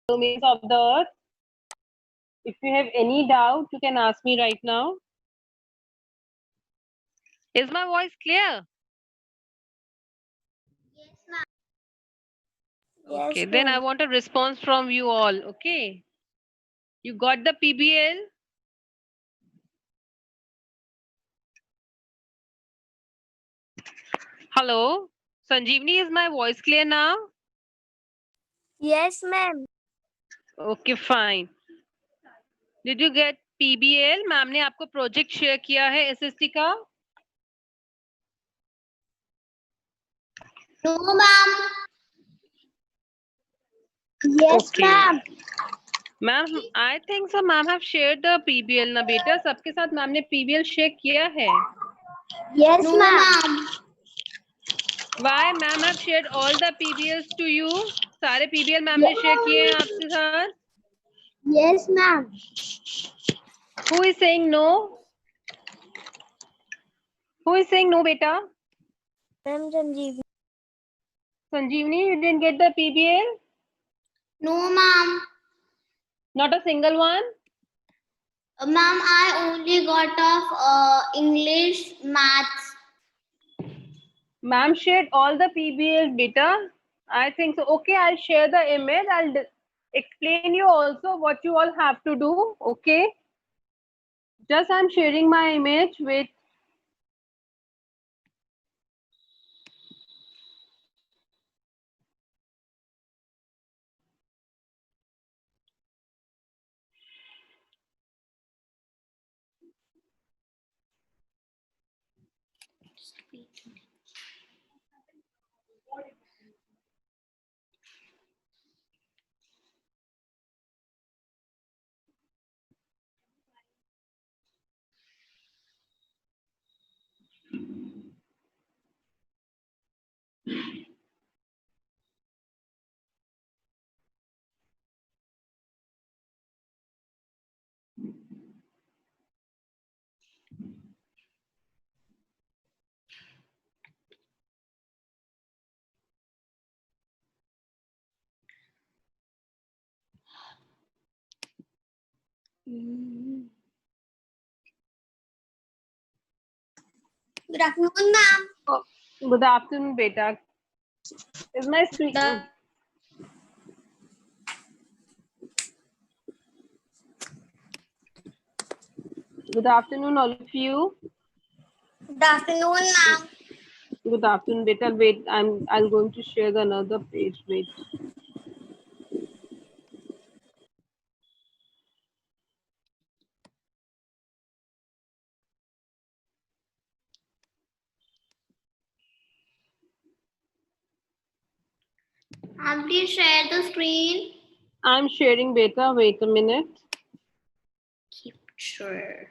domains of the earth. If you have any doubt, you can ask me right now. Is my voice clear? Okay, then I want a response from you all. Okay. You got the PBL? Hello? Sanjeevani, is my voice clear now? Yes, ma'am. Okay, fine. Did you get PBL? Ma'am ने आपको project share किया है SST का? No, ma'am. Yes, Okay. ma'am. Ma'am I think so ma'am have shared the PBL ना बेटा, सबके साथ ma'am ने पीबीएल शेयर किया है. Yes, ma'am. Why ma'am have shared all the PBLs to you? सारे पीबीएल मैम ने शेयर किए हैं आपके साथ. Yes, ma'am. Who is saying no? Who is saying no बेटा? Ma'am Sanjeev. Sanjeevani, you didn't get the PBL? No, ma'am. Not a single one? Ma'am, I only got of English, maths. Ma'am shared all the PBLs, beta. I think so. Okay, I'll share the image. I'll explain you also what you all have to do. Okay. Just I'm sharing my image with. Good afternoon, ma'am. Oh, good afternoon, beta. Is my screen? Good afternoon, all of you. Good afternoon, ma'am. Good afternoon, beta. Wait, I'm going to share the another page. Wait. Please share the screen. I'm sharing beta. Wait a minute. Sure.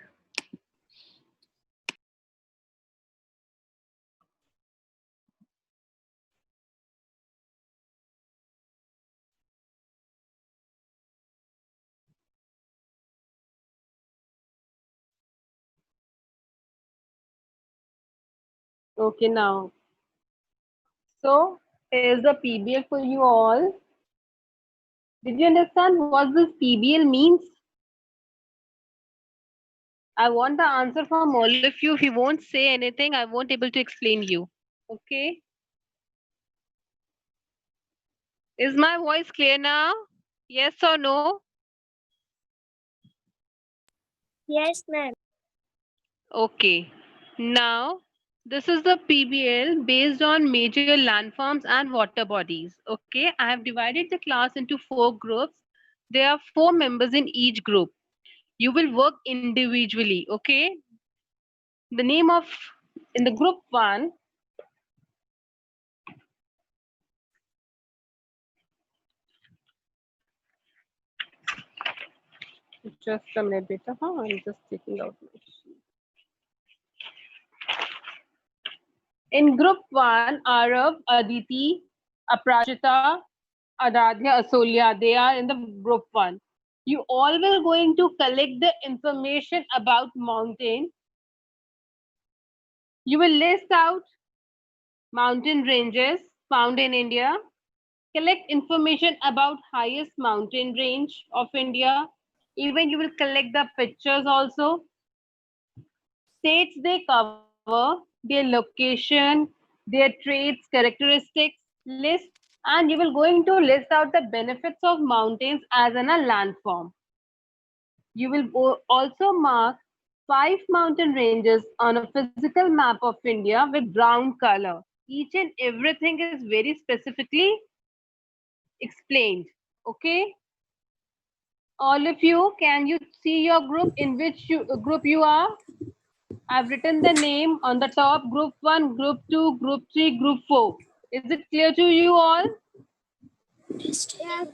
Okay, now. So here's the PBL for you all. Did you understand what this PBL means? I want the answer from all of you. If you won't say anything, I won't able to explain you. Okay. Is my voice clear now? Yes or no? Yes, ma'am. Okay. Now, this is the PBL based on major landforms and water bodies. Okay. I have divided the class into 4 groups. There are 4 members in each group. You will work individually. Okay. The name of in the group 1, just a minute, beta. I'm just taking out my sheet. In group 1, Arav, Aditi, Aprajita, Aradhya, Asolya, they are in the group 1. You all will going to collect the information about mountain. You will list out mountain ranges found in India. collect information about highest mountain range of India. Even you will collect the pictures also. States they cover, their location, their traits, characteristics, list, and you will going to list out the benefits of mountains as in a landform. You will also mark 5 mountain ranges on a physical map of India with brown color. Each and everything is very specifically explained. Okay, all of you, can you see your group in which group you are? I've written the name on the top: group 1, group 2, group 3, group 4. Is it clear to you all? Yes, ma'am.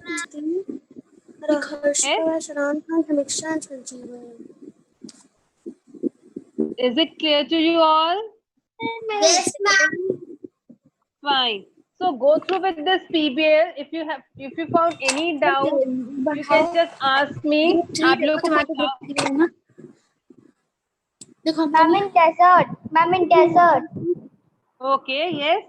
Yes. Is it clear to you all? Yes, ma'am. Fine. So go through with this PBL. If you found any doubt, you can just ask me. आप लोग को कुछ Ma'am in desert. Ma'am in desert. okay, yes.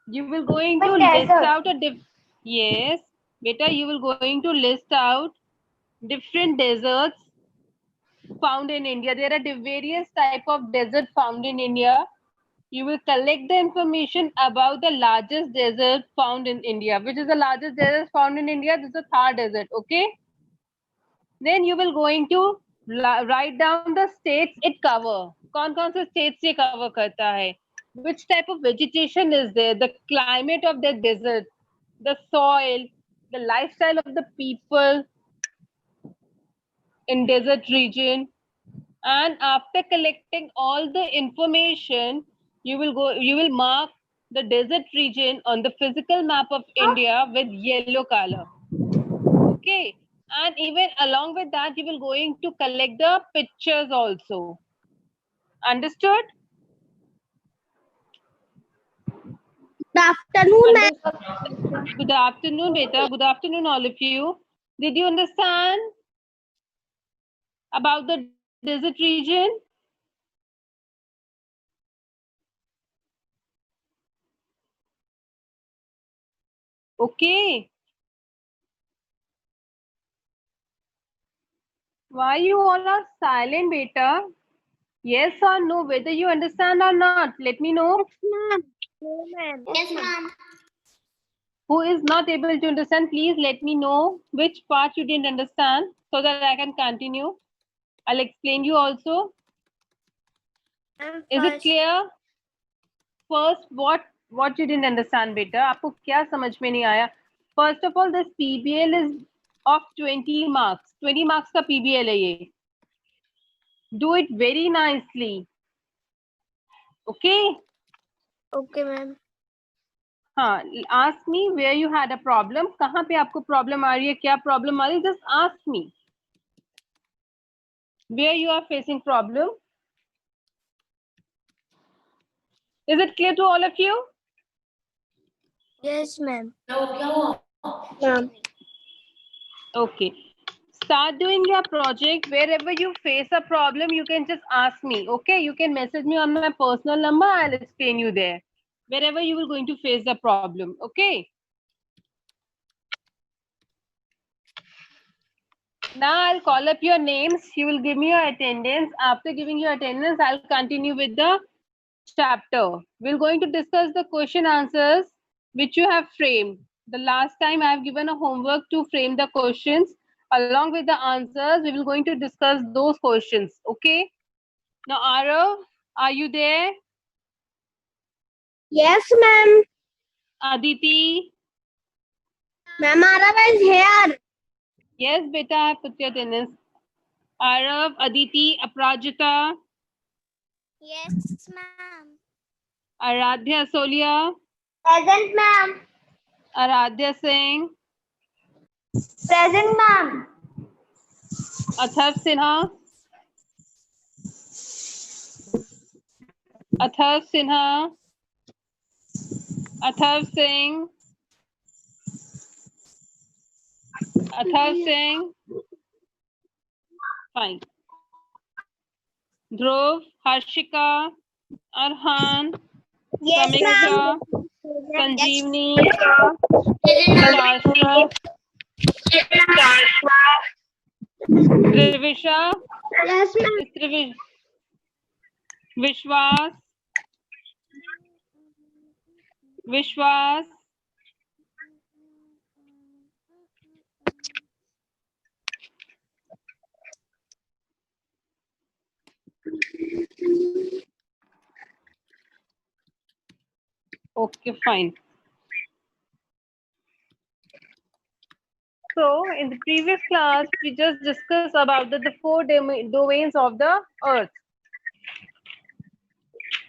You will going to In list desert. out a yes, beta. You will going to list out different deserts found in India. There are various type of desert found in India. You will collect the information about the largest desert found in India. Which is the largest desert found in India? This is the Thar Desert. Okay. Then you will going to write down the states it cover. कौन-कौन से states ये cover करता है? Which type of vegetation is there? The climate of the desert, the soil, the lifestyle of the people in desert region. And after collecting all the information, you will mark the desert region on the physical map of India with yellow color. Okay, and even along with that you will going to collect the pictures also. Understood? Good afternoon, ma'am. Good afternoon, beta. Good afternoon, all of you. Did you understand about the desert region? Okay. Why you all are silent, beta? Yes or no, whether you understand or not, let me know. No, ma'am. Yes, ma'am. Who is not able to understand, please let me know which part you didn't understand so that I can continue. I'll explain you also. Is it clear? First, what you didn't understand, beta? आपको क्या समझ में नहीं आया? First of all, this PBL is of 20 marks. 20 marks का PBL है ये. Do it very nicely. Okay? Okay, ma'am. हाँ, ask me where you had a problem. कहाँ पे आपको problem आ रही है? क्या problem आ रही है? Just ask me. Where you are facing problem? Is it clear to all of you? Yes, ma'am. Ma'am. Okay. Start doing your project. Wherever you face a problem, you can just ask me. Okay, you can message me on my personal number. I'll explain you there. Wherever you will going to face the problem. Okay. Now I'll call up your names. You will give me your attendance. After giving your attendance, I'll continue with the chapter. We're going to discuss the question answers which you have framed. The last time I have given a homework to frame the questions. Along with the answers, we will going to discuss those questions. Okay. Now, Arav, are you there? Yes, ma'am. Aditi? Ma'am, Arav is here. Yes, beta, I put your attendance. Arav, Aditi, Aprajita, Yes, ma'am. Aradhya Solia, Present, ma'am. Aradhya Singh, Present, ma'am. Atharv Sinha, Atharv Sinha, Atharv Singh, Atharv Singh. Fine. Dhruv, Harshika, Arhan, Yes, Samiksha, ma'am. Sanjeevni, Yes. Shashwa, Trivisha, Yes, ma'am. is Vishwas, Vishwas, okay, fine. So, in the previous class, we just discussed about the four domains of the earth.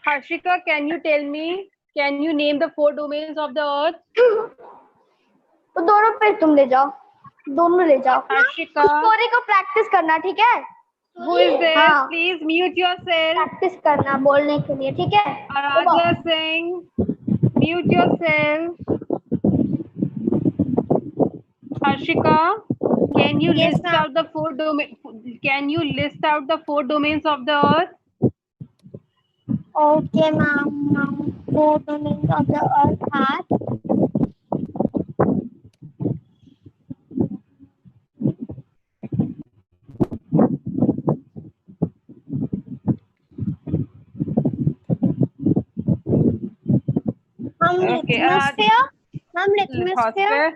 Harshika, can you tell me, can you name the four domains of the earth? तो दोनों पे तुम ले जाओ, दोनों ले जाओ। Harshika, story को प्रैक्टिस करना, ठीक है? who is there? हाँ, Please mute yourself. प्रैक्टिस करना बोलने के लिए, ठीक है? Aradhya Singh, mute yourself. Harshika, can you Yes, list ma'am. out the four domain? Can you list out the four domains of the earth? Okay, ma'am. Four domains of the earth are Okay, lithosphere, ma'am, lithosphere,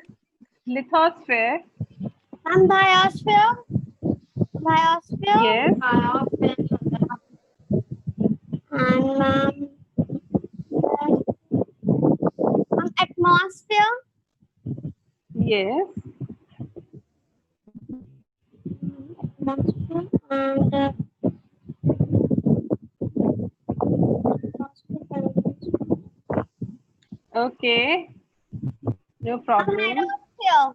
lithosphere, ma'am, biosphere, yes, and atmosphere, yes, and okay, no problem. hydrosphere,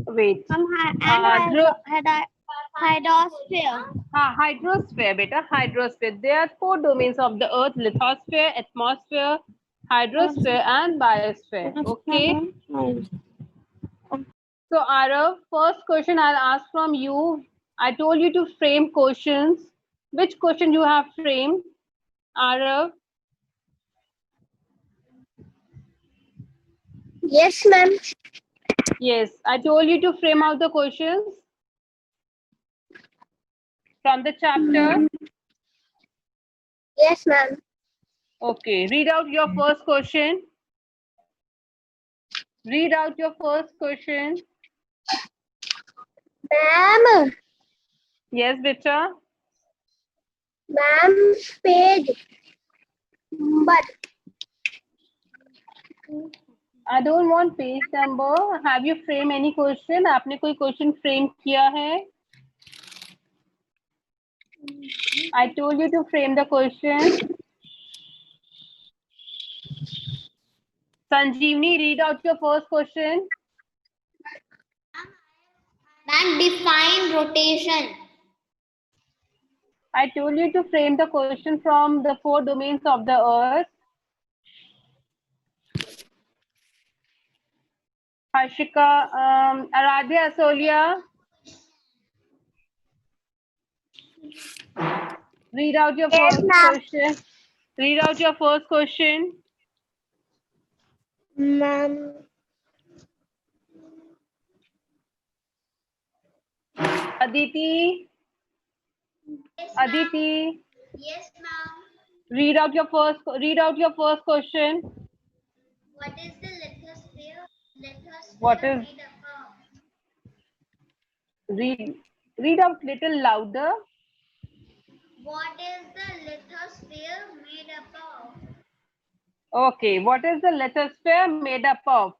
Wait, and hydrosphere. hydrosphere, beta, hydrosphere. There are four domains of the earth: lithosphere, atmosphere, hydrosphere, and biosphere. Okay. So, Arav, first question I'll ask from you. I told you to frame questions. Which question you have framed, Arav? Yes, ma'am. Yes, I told you to frame out the questions from the chapter. Yes, ma'am. Okay, read out your first question. Read out your first question. Ma'am, Yes, beta. ma'am, page. But I don't want page number. Have you framed any question? आपने कोई question frame किया है? I told you to frame the question. Sanjeevni, read out your first question. ma'am, define rotation. I told you to frame the question from the four domains of the earth. Harshika, Aradhya, Asolia, read out your Yes, first ma'am. question. Read out your first question. Ma'am, Aditi, Aditi, yes, ma'am. read out your first question. What is the lithosphere? What Lithosphere is made up of? read read out little louder. What is the lithosphere made up of? Okay, what is the lithosphere made up of?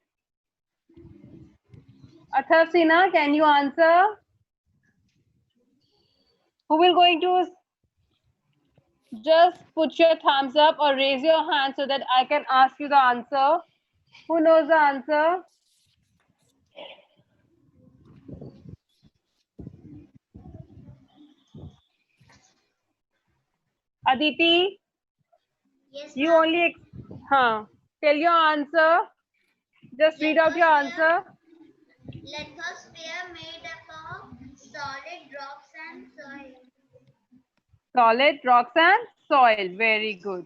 Atharsina, can you answer? Who will going to just put your thumbs up or raise your hand so that I can ask you the answer? Who knows the answer? Aditi, Yes, you ma'am. only tell your answer. Just read out your answer. Lithosphere made up of solid rocks and soil. Solid rocks and soil. Very good.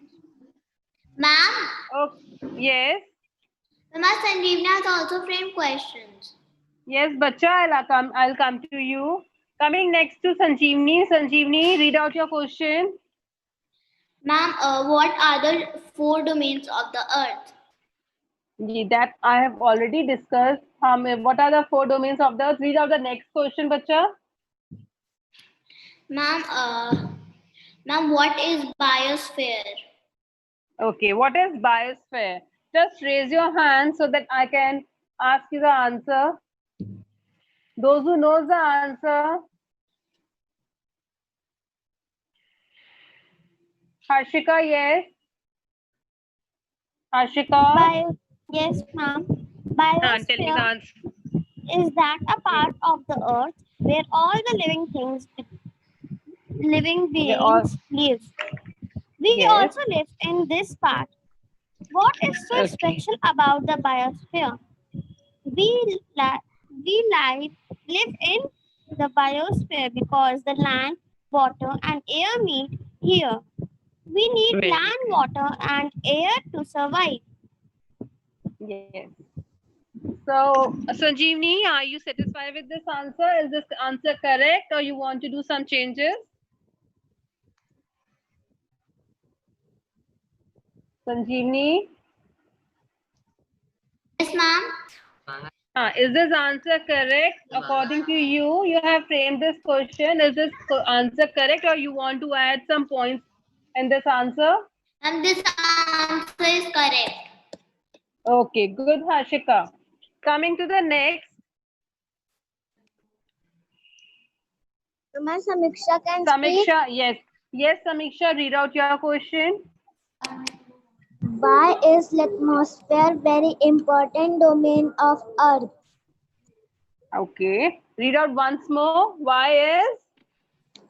Ma'am, Okay. Yes. Mama, Sanjeevna has also framed questions. Yes, Bacha, I'll come to you. Coming next to Sanjeevni. Sanjeevni, read out your question. Ma'am, what are the four domains of the earth? That I have already discussed. What are the four domains of the earth? Read out the next question, Bacha. Ma'am, ma'am, what is biosphere? Okay, what is biosphere? Just raise your hand so that I can ask you the answer. Those who knows the answer. Harshika, yes. Harshika. Yes, ma'am. Tell me the Biosphere answer. is that a part of the earth where all the living Okay, all beings live. We yes. also live in this part. What is so Okay. special about the biosphere? We li- we live in the biosphere because the land, water, and air meet here. We need Very land, good. water, and air to survive. Yes. So, Sanjeevni, are you satisfied with this answer? Is this answer correct or you want to do some changes? Sanjeevni, Yes, ma'am. is this answer correct? According to you, you have framed this question. Is this answer correct or you want to add some points in this answer? And this answer is correct. Okay, good, Harshika. Coming to the next, My Samiksha can speak. Samiksha, yes. Yes, Samiksha, read out your question. Why is atmosphere very important domain of Earth? Okay, read out once more. Why is?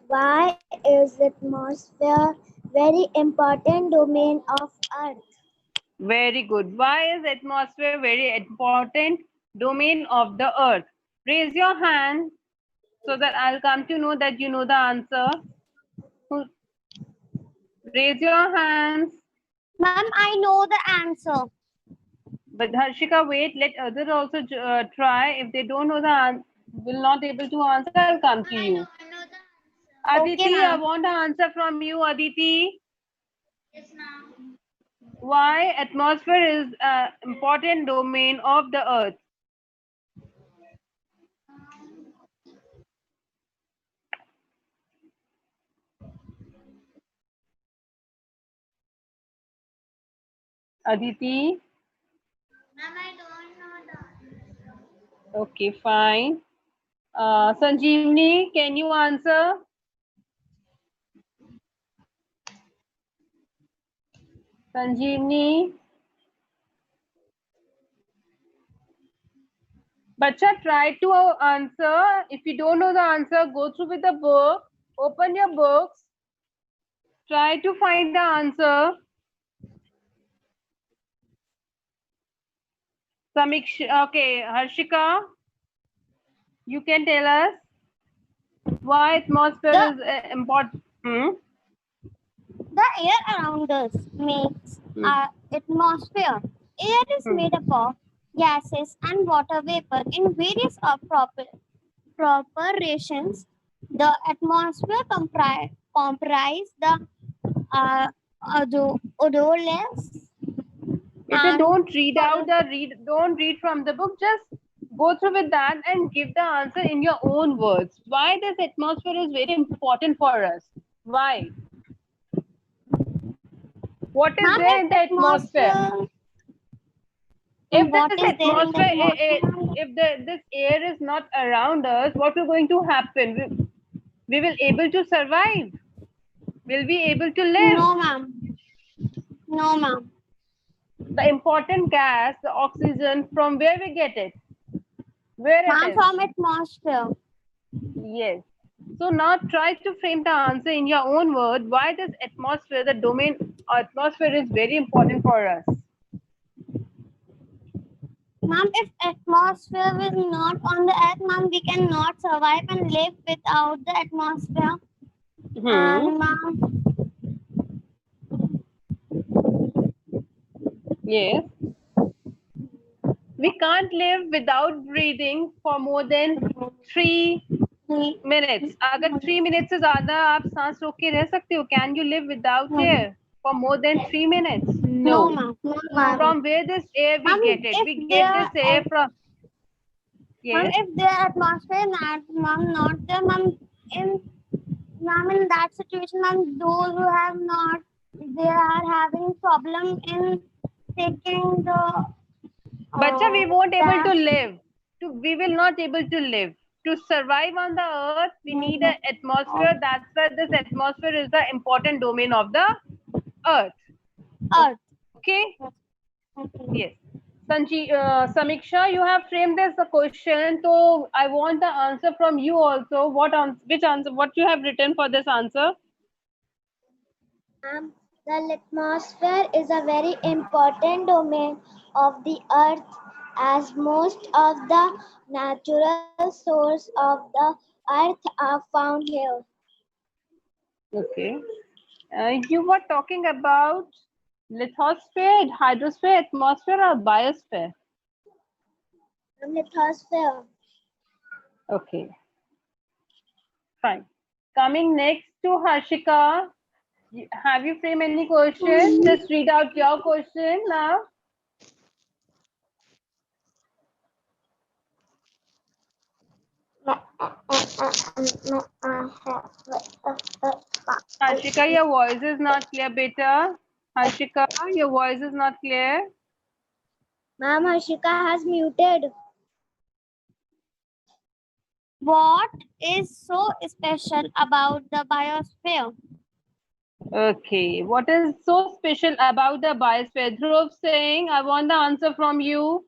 Why is atmosphere very important domain of Earth? Very good. Why is atmosphere very important domain of the earth? Raise your hand so that I'll come to know that you know the answer. Raise your hands. Ma'am, I know the answer. But Harshika, wait, let others also try. If they don't know the answer, will not able to answer, I'll come to I know, you. I know the answer. Okay, Aditi, I ma'am. want an answer from you, Aditi. Yes, ma'am. Why atmosphere is an important domain of the earth? Aditi, Ma'am, I don't know the answer. okay, fine. Sanjeevni, can you answer? Sanjeevni, Bacha, try to answer. If you don't know the answer, go through with the book. Open your books. Try to find the answer. Samiksha, okay, Harshika, you can tell us why atmosphere The is important. Hmm? the air around us makes Hmm. our atmosphere. Air is Hmm. made up of gases and water vapor in various proportions. The atmosphere comprise the odorless If you and don't read out the don't read from the book, just go through with that and give the answer in your own words. Why this atmosphere is very important for us? Why? What is ma'am, there if in the atmosphere? atmosphere, If what this is there in the atmosphere, atmosphere, ma'am? if this air is not around us, what will going to happen? We will able to survive. Will be able to live. No, ma'am. No, ma'am. The important gas, the oxygen, from where we get it? Where it Ma'am, is? from atmosphere. Yes. So now try to frame the answer in your own word. Why this atmosphere, the domain atmosphere is very important for us. Ma'am, if atmosphere is not on the earth, ma'am, we cannot survive and live without the atmosphere. Hmm. And ma'am, Yes. We can't live without breathing for more than 3 minutes. अगर 3 minutes से ज़्यादा आप सांस रोक के रह सकते हो? Can you live without air for more than 3 minutes? No, ma'am. No, ma'am. From where this air we Ma'am, get it? if We they get are, this air from. ma'am, Yes. if their atmosphere not there, in ma'am, in that situation, ma'am, those who have not, they are having problem in taking the Bacha, we won't able to that. live. We will not able to live. To survive on the earth, we need an atmosphere. That's why this atmosphere is the important domain of the earth. Earth. Okay? Okay. Yes. Samiksha, you have framed this a question, so I want the answer from you also. Which answer? What you have written for this answer? The atmosphere is a very important domain of the earth as most of the natural sources of the earth are found here. Okay. You were talking about lithosphere, hydrosphere, atmosphere, or biosphere? Lithosphere. Okay. Fine. Coming next to Harshika. Have you framed any question? Just read out your question now. Harshika, your voice is not clear, beta. Harshika, your voice is not clear. Ma'am, Harshika has muted. What is so special about the biosphere? Okay. What is so special about the biosphere? Dhruv saying, I want the answer from you.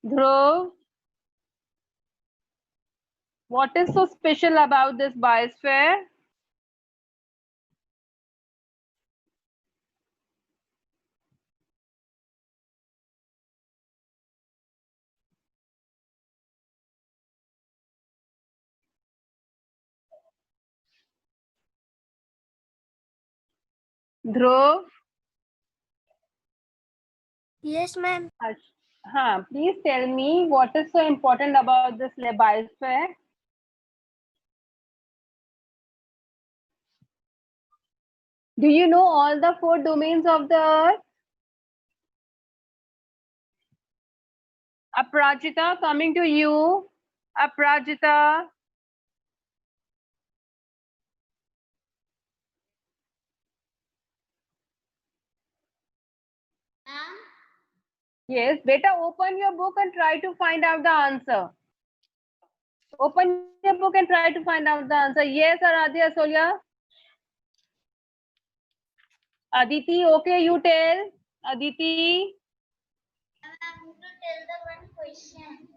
Dhruv, what is so special about this biosphere? Dhruv? Yes, ma'am. Please tell me what is so important about this biosphere? Do you know all the 4 domains of the earth? Aprajita, coming to you. Aprajita. Ma'am, Yes, beta, open your book and try to find out the answer. Open your book and try to find out the answer. Yes, Aradhya Solia. Aditi, okay, you tell. Aditi, I have to tell the one question.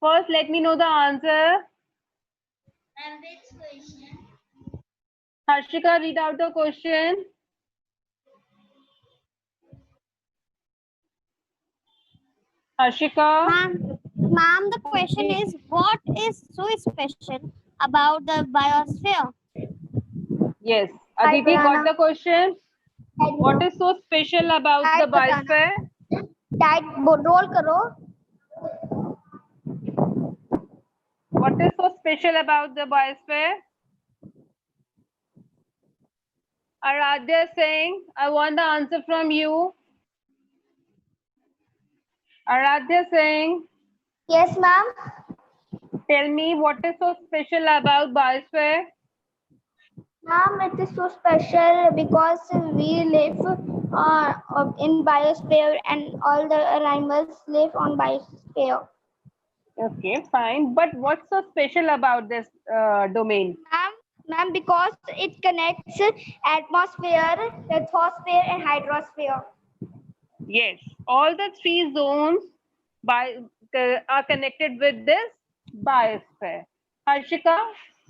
first let me know the answer. And which question? Harshika, read out the question. Harshika. Ma'am, the question is, what is so special about the biosphere? Yes. Aditi got the question. What is so special about the biosphere? Type roll karo. What is so special about the biosphere? Aradhya saying, I want the answer from you. Aradhya saying, Yes, ma'am. tell me what is so special about biosphere? Ma'am, it is so special because we live in biosphere and all the animals live on biosphere. Okay, fine. But what's so special about this domain? Ma'am, because it connects atmosphere, lithosphere, and hydrosphere. Yes, all the 3 zones are connected with this biosphere. Harshika,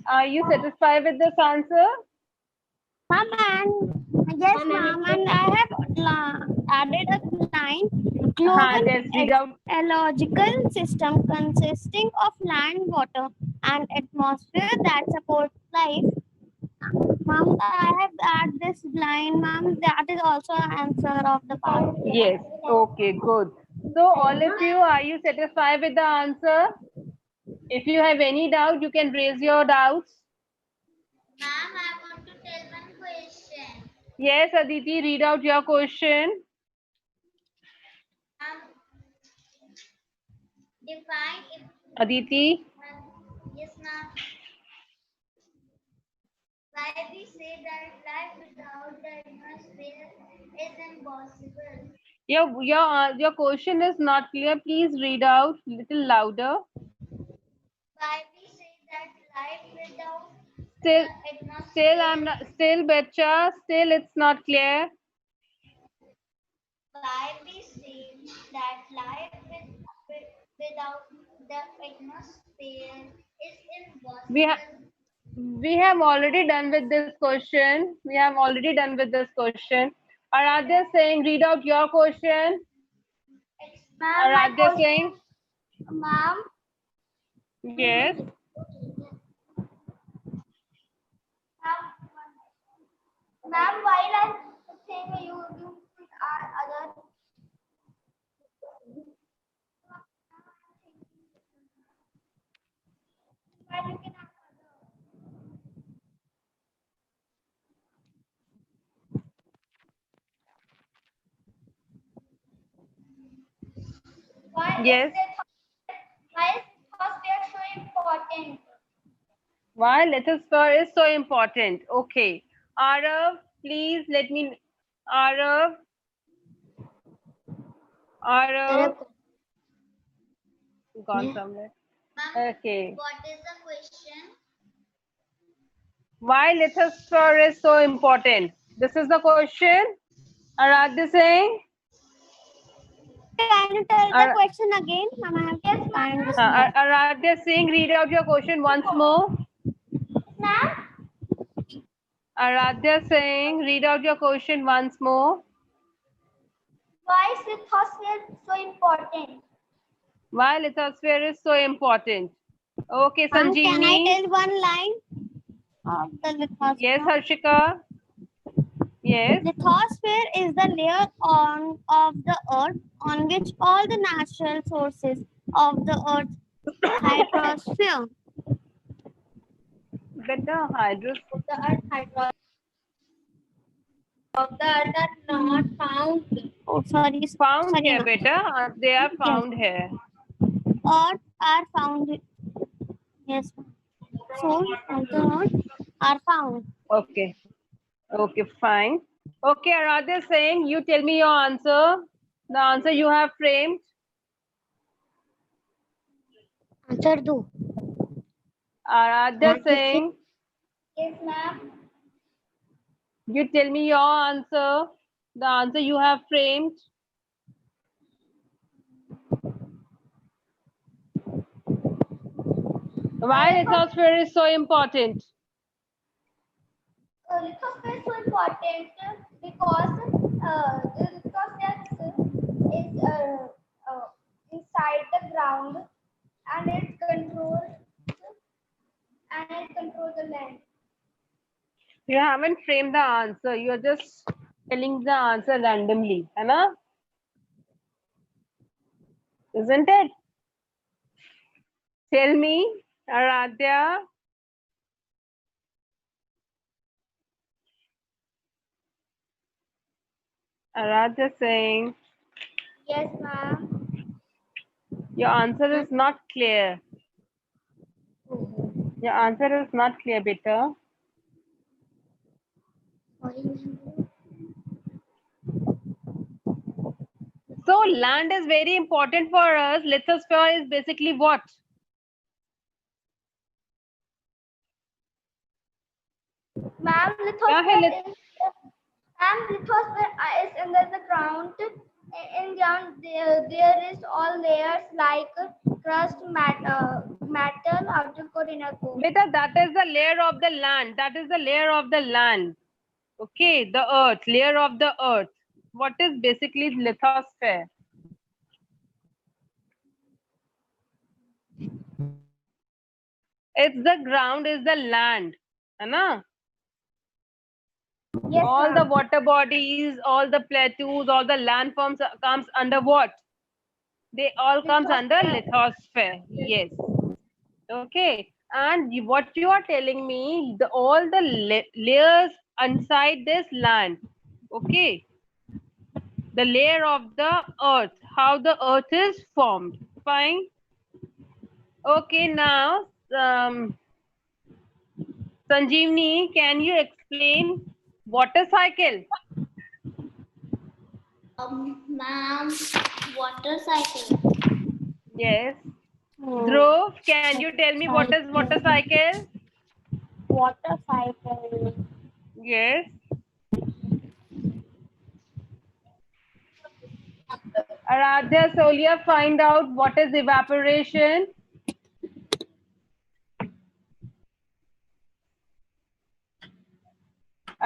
are you satisfied with this answer? Ma'am, and yes, ma'am, and I have added a line. Global Just read out. ecological system consisting of land, water, and atmosphere that supports life. Mom, I have add this line, ma'am. That is also an answer of the part. Yes. Okay, good. So all of you, are you satisfied with the answer? If you have any doubt, you can raise your doubts. Ma'am, I want to tell one question. Yes, Aditi, read out your question. Define if. Aditi, Yes, ma'am. Why we say that life without the atmosphere is impossible? your question is not clear. Please read out little louder. Why we say that life without Still, the still I'm atmosphere? not. Still, Betcha. Still, it's not clear. Why we say that life without the atmosphere is We have impossible? we have already done with this question. We have already done with this question. Aradhya saying, read out your question. Ma'am, my Aradhya saying, question, ma'am, yes. ma'am, while I'm saying you are other. While you can why is Yes. the why is atmosphere so important? Why lithosphere is so important? Okay. Arav, please let me. Arav, Arav, gone somewhere. Ma'am, Okay. what is the question? Why lithosphere is so important? This is the question. Aradhya saying. Can you tell the Ar- question again? Ma'am, I have Yes, to find this ma'am. note. Aradhya saying, read out your question once more. Ma'am, Aradhya saying, read out your question once more. why is atmosphere so important? Why lithosphere is so important? Okay, Ma'am, can I Sanjeevani. tell one line of the Yes, lithosphere? Harshika. Yes. Lithosphere is the layer on of the earth on which all the natural sources of the earth's hydrosphere Better hydros of the earth hydro of the earth are not found. Oh, found sorry, here, ma'am. beta. They are Yes, found here. earth are found. Yes, ma'am. Source of the earth are found. Okay. Okay, fine. Okay, Aradhya saying, you tell me your answer. The answer you have framed. Answer do. Aradhya saying, Yes, ma'am. you tell me your answer. The answer you have framed. Why lithosphere is so important? Lithosphere is so important because the lithosphere is inside the ground and it controls the land. You haven't framed the answer. You're just telling the answer randomly. है ना? Isn't it? Tell me, Aradhya. Aradhya saying, Yes, ma'am. your answer is not clear. Your answer is not clear, beta. So land is very important for us. Lithosphere is basically what? Ma'am, क्या है lithosphere is under the ground. In ground, there is all layers like crust, metal, outer core, inner core. Beta, that is the layer of the land. That is the layer of the land. Okay, the earth, layer of the earth. What is basically lithosphere? It's the ground, is the land. है ना? Yes, All the ma'am. water bodies, all the plateaus, all the landforms comes under what? They all comes under Lithosphere. lithosphere. Yes. Okay. And what you are telling me, all the layers inside this land. Okay. The layer of the earth, how the earth is formed. Fine. Okay. Now, Sanjeevni, can you explain water cycle? Ma'am, water cycle. Yes. Hmm. Dhruv, can you tell me what is water Cycle. cycle? Water cycle. Yes. Aradhya, Solia, find out what is evaporation.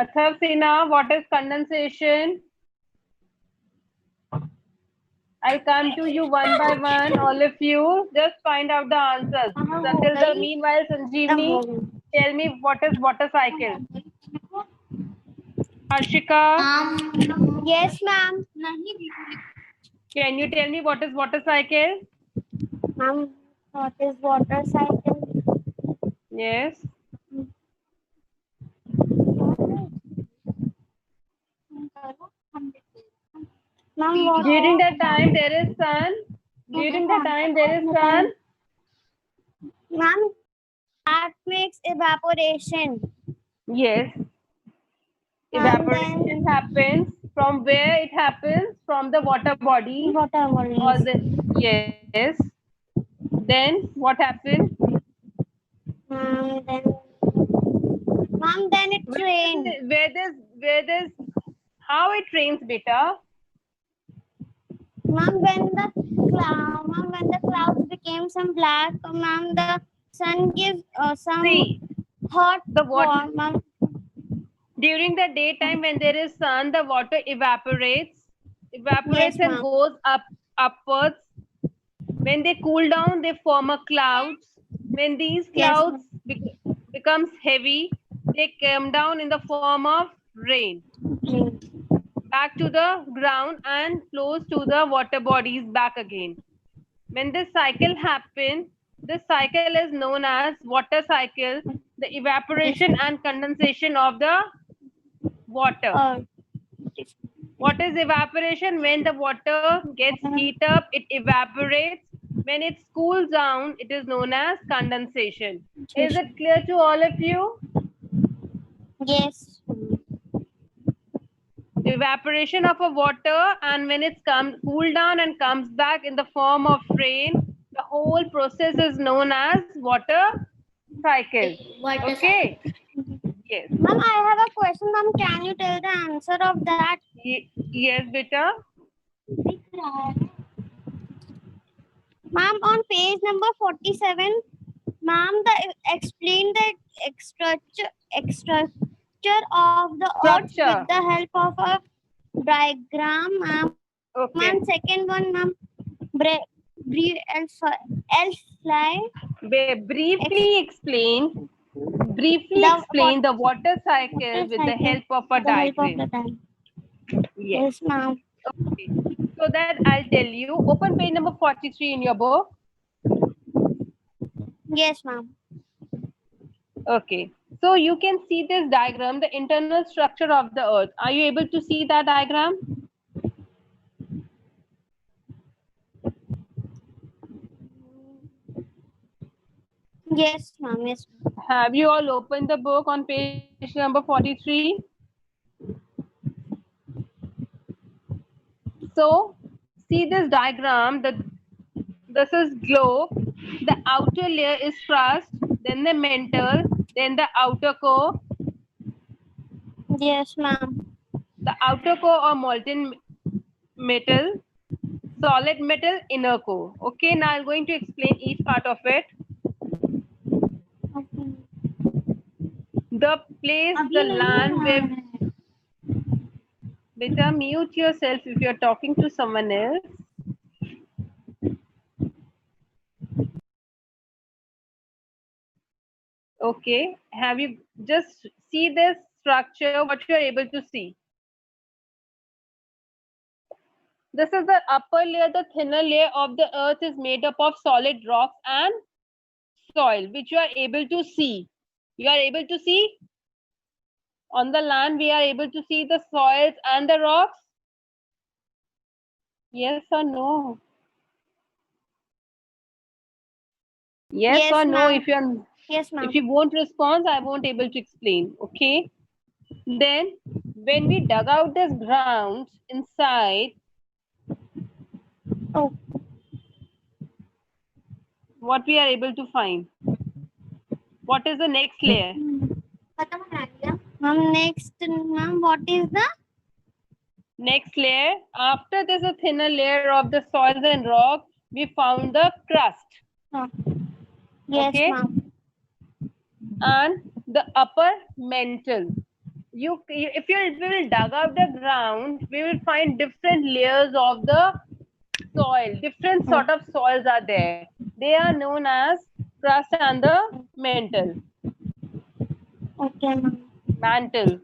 Athav Sinha, what is condensation? I'll come to you one by one, all of you. Just find out the answers. कहाँ हो Until the गई? meanwhile, तब Sanjeevni, हो गई. tell me what is water cycle. Harshika, Yes, ma'am. can you tell me what is water cycle? Ma'am, what is water cycle? Yes. Ma'am, what? During that time, there is sun. During the time, there is sun. Ma'am, that makes evaporation. Yes. And Evaporation then happens. From where it happens? From the water body. water All bodies. the yes. Then what happened? Then, ma'am, then it rained. Where this how it rains, beta? Ma'am, when the clouds became some black, ma'am, the sun gives some See, hot the water warm. Ma'am, during the daytime when there is sun, the water yes, evaporates and ma'am. goes upwards. When they cool down, they form a clouds. When these Yes, clouds ma'am. becomes heavy, they come down in the form of rain Rain. back to the ground and flows to the water bodies back again. When this cycle happens, this cycle is known as water cycle, the Yes, evaporation ma'am. and condensation of the water. Uh, What is evaporation? When the water gets heat up, it evaporates. When it cools down, it is known as condensation. Is it clear to all of you? yes. Evaporation of a water, and when it's cool down and comes back in the form of rain, the whole process is known as water cycle. Water Okay? cycle. Yes. Ma'am, I have a question, ma'am. Can you tell the answer of that? Yes, beta. Ma'am, on page number 47, ma'am, explain the structure of the earth with Structure. the help of a diagram, ma'am. Okay. And second one, ma'am, brief fly. Briefly The explain the water cycle water with the cycle help of a with the help of diagram. the time. Yes. Yes, ma'am. Okay. So that I'll tell you. Open page number 43 in your book. Yes, ma'am. Okay. So you can see this diagram, the internal structure of the earth. Are you able to see that diagram? Yes, ma'am. Yes, ma'am. Have you all opened the book on page number 43? So see this diagram, this is globe. The outer layer is crust, then the mantle, then the outer core. Yes, ma'am. The outer core or molten metal, solid metal, inner core. Okay, now I'm going to explain each part of it. Okay. The place, the land where beta mute yourself if you're talking to someone else. Okay, have you just see this structure, what you are able to see. This is the upper layer, the thinner layer of the earth is made up of solid rocks and soil, which you are able to see. You are able to see on the land, we are able to see the soils and the rocks. Yes or no? Yes Yes, or no? ma'am. Yes, If ma'am. you won't respond, I won't able to explain. Okay. Then when we dug out this ground inside, Oh, what we are able to find? What is the next layer? ma'am, next, ma'am, what is the? Next layer. After there's a thinner layer of the soils and rock, we found the crust. Oh, yes, Okay. ma'am. And the upper mantle. If you will dug up the ground, we will find different layers of the soil. Different sort of soils are there. They are known as crust and the mantle. Okay, ma'am. Mantle.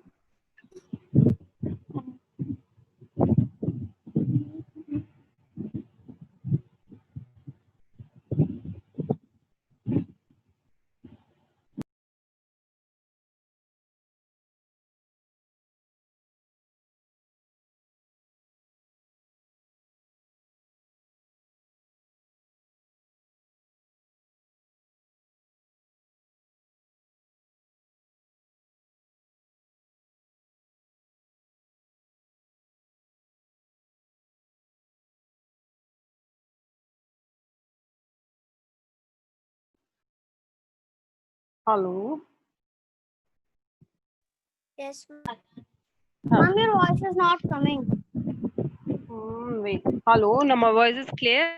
Hello. Yes, ma'am. Huh. Ma'am, your voice is not coming. Wait. Hello. Now my voice is clear.